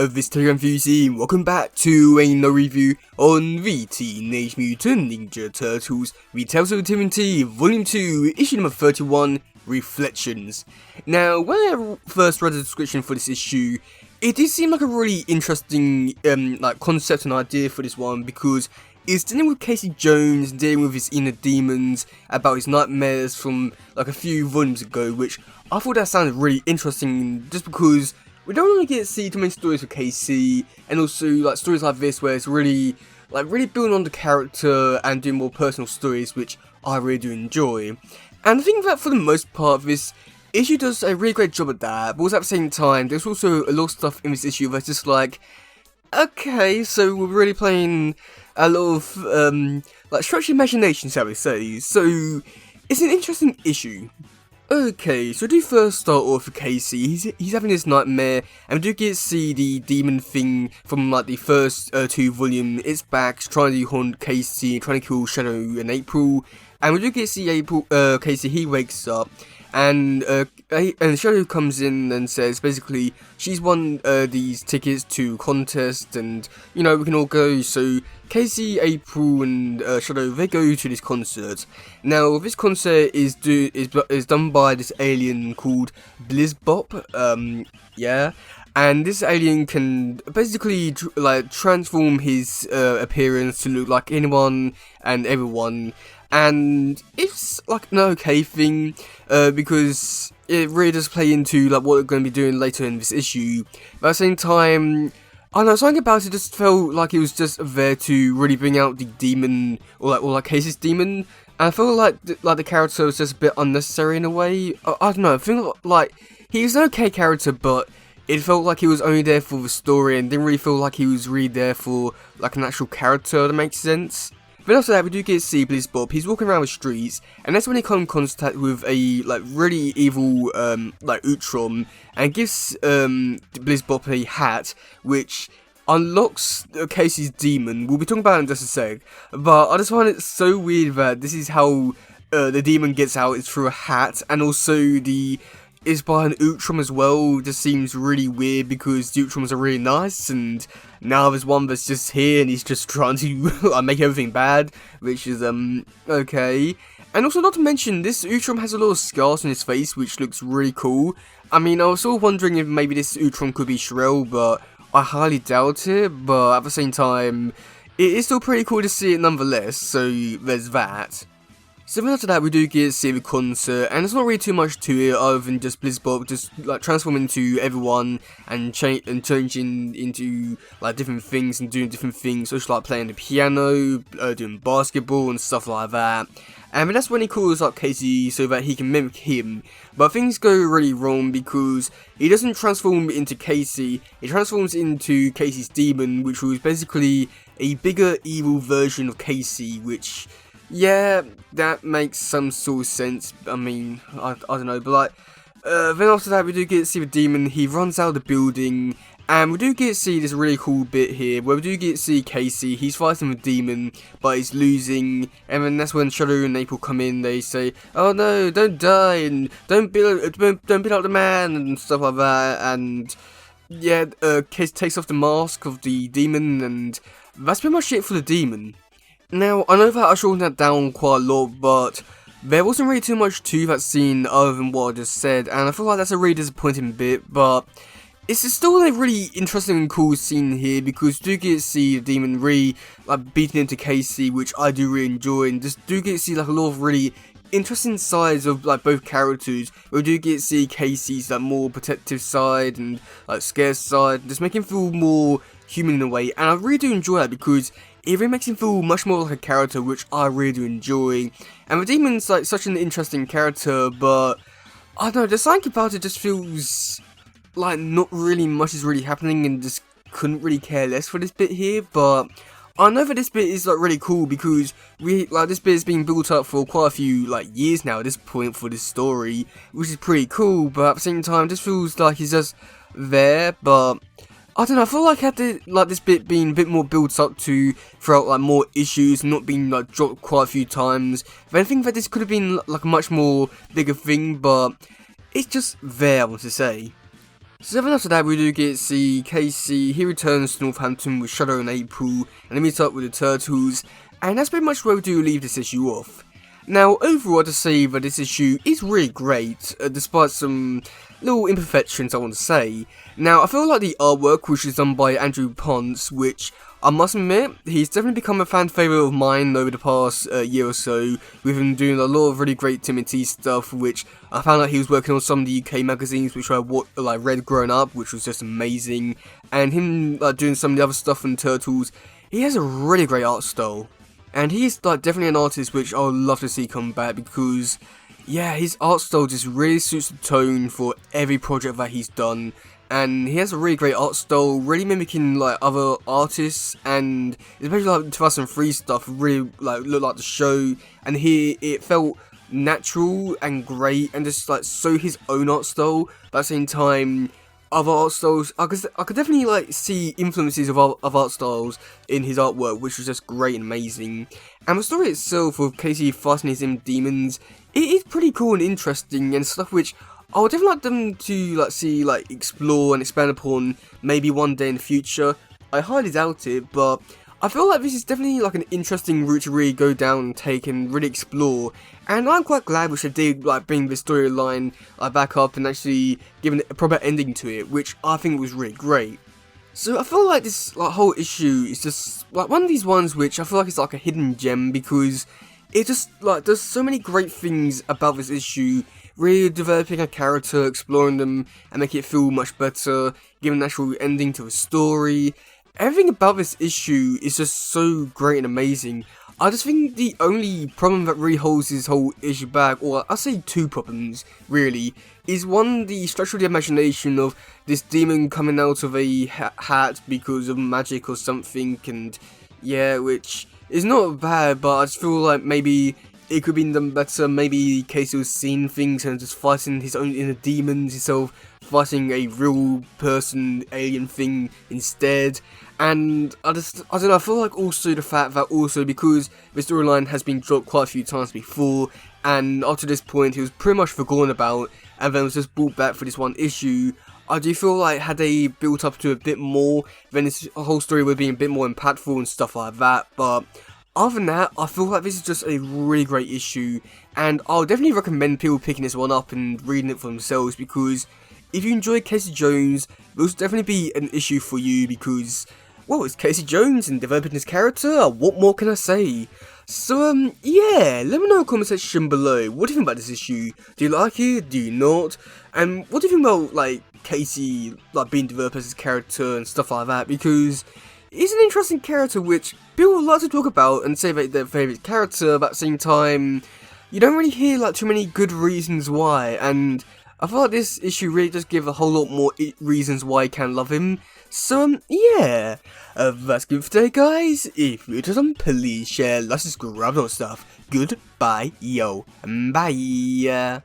of this teddygaming. Welcome back to another review on the Teenage Mutant Ninja Turtles Tales of Timothy Volume 2, issue number 31, Reflections. Now, when I first read the description for this issue, it did seem like a really interesting concept and idea for this one, because it's dealing with Casey Jones, dealing with his inner demons, about his nightmares from like a few volumes ago, which I thought that sounded really interesting just because we don't really get to see too many stories with Casey, and also like stories like this where it's really building on the character and doing more personal stories, which I really do enjoy. And I think that for the most part this issue does a really great job at that, but also at the same time there's also a lot of stuff in this issue that's just like, okay, so we're really playing a lot of stretched imagination, shall we say. So it's an interesting issue. Okay, so we do first start off with Casey. He's having this nightmare, and we do get to see the demon thing from like the first two volumes. It's back, trying to haunt Casey, trying to kill Shadow and April. And we do get to see Casey. He wakes up, and Shadow comes in and says basically she's won these tickets to contest, and you know we can all go. So Casey, April, and Shadow, they go to this concert. Now this concert is done by this alien called Blizzbop. Yeah. And this alien can basically transform his appearance to look like anyone and everyone, and it's like an okay thing because it really does play into like what we're going to be doing later in this issue. But at the same time, I don't know, something about it just felt like it was just there to really bring out the demon, or like Casey's demon. And I felt like the character was just a bit unnecessary in a way. I don't know, I feel like he was an okay character, but it felt like he was only there for the story and didn't really feel like he was really there for like an actual character, that makes sense. But after that, we do get to see Blizzbop. He's walking around the streets, and that's when he comes in contact with a really evil Utrom, and gives Blizzbop a hat, which unlocks Casey's demon. We'll be talking about it in just a sec, but I just find it so weird that this is how the demon gets out, is through a hat, and also is by an Utrom as well. It just seems really weird because the Utroms are really nice, and now there's one that's just here and he's just trying to make everything bad, which is okay. And also, not to mention, this Utrom has a lot of scars on his face, which looks really cool. I mean, I was sort of wondering if maybe this Utrom could be Shrel, but I highly doubt it. But at the same time, it is still pretty cool to see it nonetheless, so there's that. So then after that, we do get to see the concert, and there's not really too much to it other than just Blizzbop just like transforming into everyone and changing into like different things and doing different things, such like playing the piano, doing basketball and stuff like that. And then that's when he calls up Casey so that he can mimic him. But things go really wrong because he doesn't transform into Casey, he transforms into Casey's demon, which was basically a bigger evil version of Casey, which, yeah, that makes some sort of sense. I mean, I don't know, but then after that we do get to see the demon. He runs out of the building, and we do get to see this really cool bit here where we do get to see Casey. He's fighting the demon, but he's losing, and then that's when Shadow and April come in. They say, "Oh no, don't die, and don't be like the man," and stuff like that. And yeah, Casey takes off the mask of the demon, and that's pretty much it for the demon. Now, I know that I shortened that down quite a lot, but there wasn't really too much to that scene other than what I just said, and I feel like that's a really disappointing bit, but it's still a really interesting and cool scene here, because you do get to see the demon really beating into Casey, which I do really enjoy, and just do get to see a lot of really interesting sides of both characters. We do get to see Casey's more protective side and scared side, just making him feel more human in a way, and I really do enjoy that because it really makes him feel much more like a character, which I really do enjoy. And the demon's such an interesting character, but I don't know, there's something about it just feels like not really much is really happening, and just couldn't really care less for this bit here. But I know that this bit is really cool because this bit is being built up for quite a few years now at this point for this story, which is pretty cool. But at the same time, this feels like he's just there, but I don't know, I feel like had this bit being a bit more built up to throughout more issues, not being dropped quite a few times. But I think that this could have been a much more bigger thing, but it's just there, I want to say. So then after that, we do get to see Casey. He returns to Northampton with Shadow and April, and they meet up with the Turtles, and that's pretty much where we do leave this issue off. Now, overall, to say that this issue is really great, despite some little imperfections, I want to say. Now, I feel like the artwork, which is done by Andrew Ponce, which I must admit, he's definitely become a fan favourite of mine over the past year or so, with him doing a lot of really great Timothy stuff, which I found out he was working on some of the UK magazines, which I read growing up, which was just amazing, and him doing some of the other stuff on Turtles. He has a really great art style. And he's definitely an artist which I would love to see come back, because yeah, his art style just really suits the tone for every project that he's done, and he has a really great art style, really mimicking other artists, and especially 2003 stuff really looked like the show, and here it felt natural and great and just so his own art style, but at the same time other art styles, I could definitely see influences of art styles in his artwork, which was just great and amazing. And the story itself of Casey fighting his demons, it is pretty cool and interesting, and stuff which I would definitely like them to see explore and expand upon maybe one day in the future. I highly doubt it, but I feel like this is definitely an interesting route to really go down and take and really explore, and I'm quite glad which they did bring the storyline back up and actually giving a proper ending to it, which I think was really great. So I feel like this whole issue is just one of these ones which I feel like it's a hidden gem, because it just does so many great things about this issue, really developing a character, exploring them, and making it feel much better, giving an actual ending to a story. Everything about this issue is just so great and amazing. I just think the only problem that really holds this whole issue back, or I'll say two problems, really, is one, the structure of the imagination of this demon coming out of a hat because of magic or something, and yeah, which is not bad, but I just feel like maybe it could be done better. Maybe Casey was seeing things and just fighting his own inner demons himself, fighting a real person, alien thing instead. And I don't know, I feel like also the fact that also because the storyline has been dropped quite a few times before, and up to this point it was pretty much forgotten about, and then was just brought back for this one issue, I do feel like had they built up to a bit more, then this whole story would be a bit more impactful and stuff like that. But other than that, I feel like this is just a really great issue, and I'll definitely recommend people picking this one up and reading it for themselves, because if you enjoy Casey Jones, this will definitely be an issue for you, because well, it's Casey Jones and developing his character, what more can I say? So, yeah, let me know in the comment section below, what do you think about this issue? Do you like it? Do you not? And what do you think about, Casey, being developed as his character and stuff like that? Because he's an interesting character which people like to talk about and say that their favourite character, but at the same time, you don't really hear, too many good reasons why, and I feel like this issue really does give a whole lot more reasons why you can love him. So, yeah, that's good for today, guys. If you enjoyed, please share, like, subscribe, and all stuff. Goodbye, yo, bye.